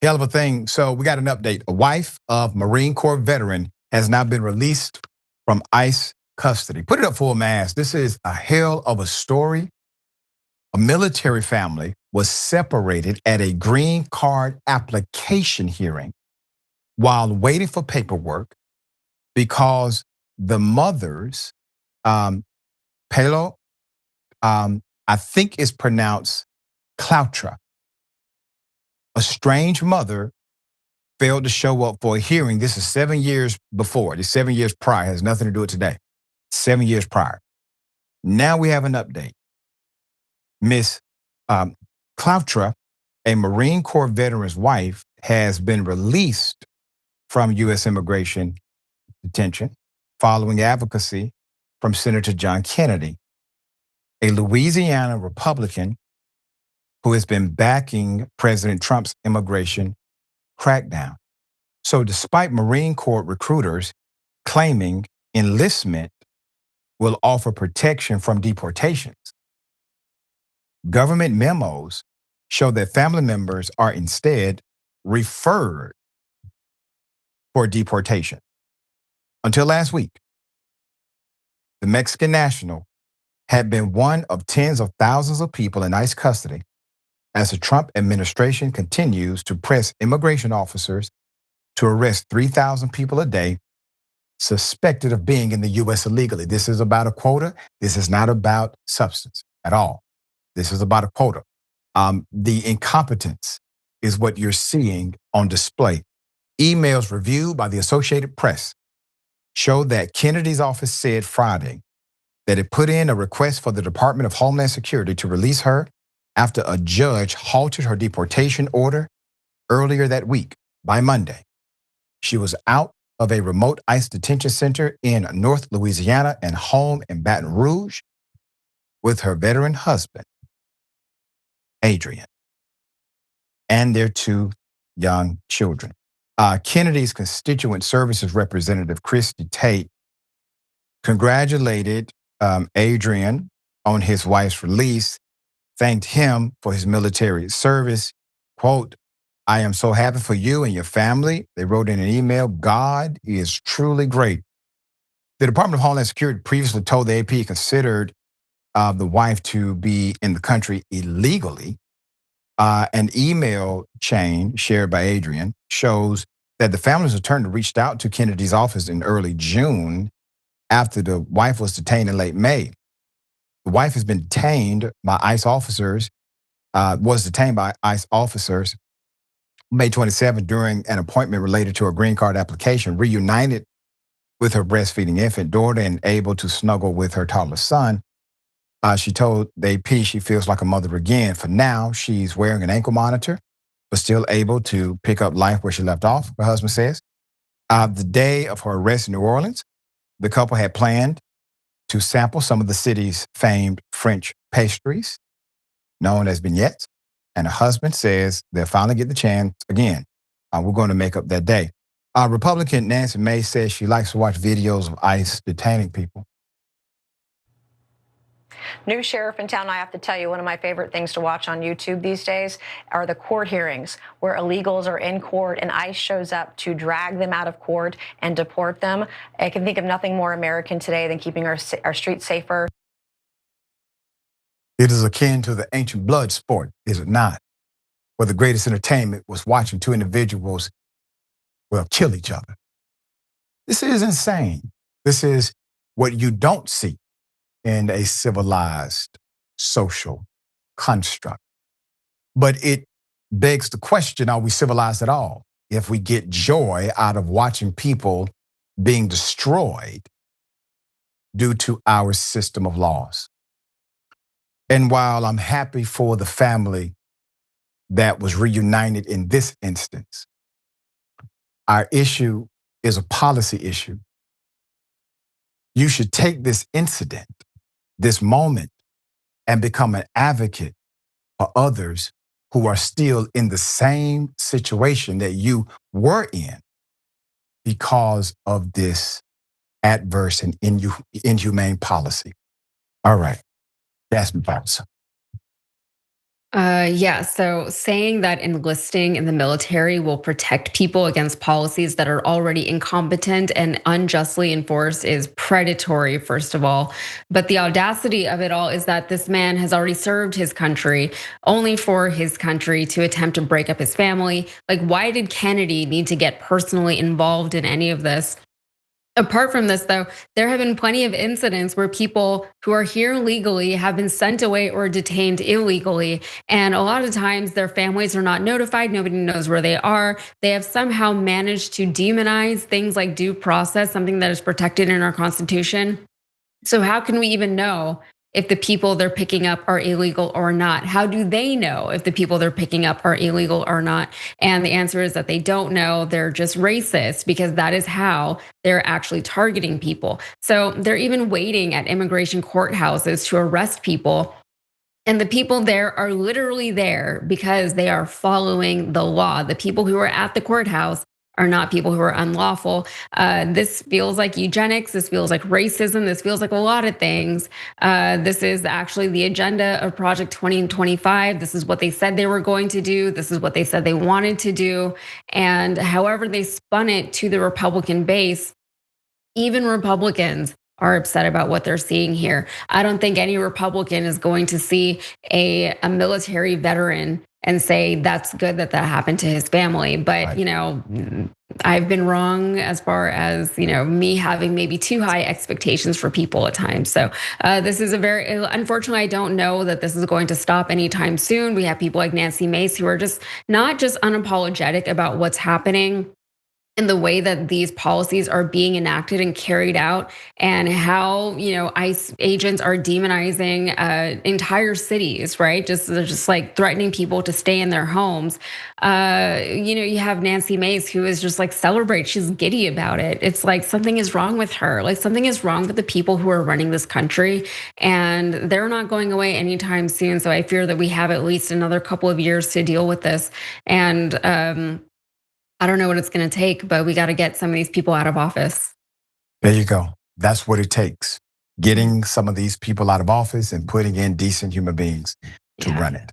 Hell of a thing. So we got an update. A wife of Marine Corps veteran has now been released from ICE custody. Put it up full mass. This is a hell of a story. A military family was separated at a green card application hearing while waiting for paperwork because the mother's, Paola, I think it's pronounced Clouatre, a strange mother failed to show up for a hearing. This is 7 years before. This 7 years prior. Has nothing to do with today. 7 years prior. Now we have an update. Miss Clouatre, a Marine Corps veteran's wife, has been released from U.S. immigration detention following advocacy from Senator John Kennedy, a Louisiana Republican who has been backing President Trump's immigration crackdown. So despite Marine Corps recruiters claiming enlistment will offer protection from deportations, government memos show that family members are instead referred for deportation. Until last week, the Mexican national had been one of tens of thousands of people in ICE custody as the Trump administration continues to press immigration officers to arrest 3,000 people a day suspected of being in the U.S. illegally. This is about a quota. This is not about substance at all. This is about a quota. The incompetence is what you're seeing on display. Emails reviewed by the Associated Press show that Kennedy's office said Friday that it put in a request for the Department of Homeland Security to release her after a judge halted her deportation order earlier that week. By Monday, she was out of a remote ICE detention center in North Louisiana and home in Baton Rouge with her veteran husband, Adrian, and their 2 young children. Kennedy's Constituent Services Representative Christy Tate congratulated Adrian on his wife's release, thanked him for his military service. Quote, "I am so happy for you and your family." They wrote in an email, "God is truly great." The Department of Homeland Security previously told the AP it considered the wife to be in the country illegally. An email chain shared by Adrian shows that the family's attorney reached out to Kennedy's office in early June after the wife was detained in late May. The wife has been detained by ICE officers, was detained by ICE officers May 27 during an appointment related to her green card application, reunited with her breastfeeding infant daughter and able to snuggle with her toddler son. She told the AP she feels like a mother again. For now, she's wearing an ankle monitor, but still able to pick up life where she left off, her husband says. The day of her arrest in New Orleans, the couple had planned to sample some of the city's famed French pastries, known as beignets. And her husband says they'll finally get the chance again. We're going to make up that day. Republican Nancy Mace says she likes to watch videos of ICE detaining people. New sheriff in town, I have to tell you, one of my favorite things to watch on YouTube these days are the court hearings where illegals are in court and ICE shows up to drag them out of court and deport them. I can think of nothing more American today than keeping our streets safer. It is akin to the ancient blood sport, is it not? Where the greatest entertainment was watching 2 individuals, kill each other. This is insane. This is what you don't see in a civilized social construct. But it begs the question, are we civilized at all? If we get joy out of watching people being destroyed due to our system of laws. And while I'm happy for the family that was reunited in this instance, our issue is a policy issue. You should take this incident, this moment, and become an advocate for others who are still in the same situation that you were in because of this adverse and inhumane policy. All right, Yasmin, Yeah, so saying that enlisting in the military will protect people against policies that are already incompetent and unjustly enforced is predatory, first of all. But the audacity of it all is that this man has already served his country only for his country to attempt to break up his family. Like, why did Kennedy need to get personally involved in any of this? Apart from this, though, there have been plenty of incidents where people who are here legally have been sent away or detained illegally. And a lot of times their families are not notified. Nobody knows where they are. They have somehow managed to demonize things like due process, something that is protected in our Constitution. So, how can we even know if the people they're picking up are illegal or not? How do they know if the people they're picking up are illegal or not? And the answer is that they don't know. They're just racist because that is how they're actually targeting people. So, they're even waiting at immigration courthouses to arrest people, and the people there are literally there because they are following the law. The people who are at the courthouse are not people who are unlawful. This feels like eugenics. This feels like racism. This feels like a lot of things. This is actually the agenda of Project 2025. This is what they said they were going to do. This is what they said they wanted to do. And however they spun it to the Republican base, even Republicans are upset about what they're seeing here. I don't think any Republican is going to see a military veteran and say that's good that that happened to his family. But, Right. I've been wrong as far as, me having maybe too high expectations for people at times. So this is unfortunately, I don't know that this is going to stop anytime soon. We have people like Nancy Mace who are just not just unapologetic about what's happening and the way that these policies are being enacted and carried out, and how ICE agents are demonizing entire cities, right? They're just like threatening people to stay in their homes. You have Nancy Mace who is just like celebrate. She's giddy about it. It's like something is wrong with her. Like something is wrong with the people who are running this country, and they're not going away anytime soon. So I fear that we have at least another couple of years to deal with this. And I don't know what it's going to take, but we got to get some of these people out of office. There you go. That's what it takes. Getting some of these people out of office and putting in decent human beings to Yeah. run it.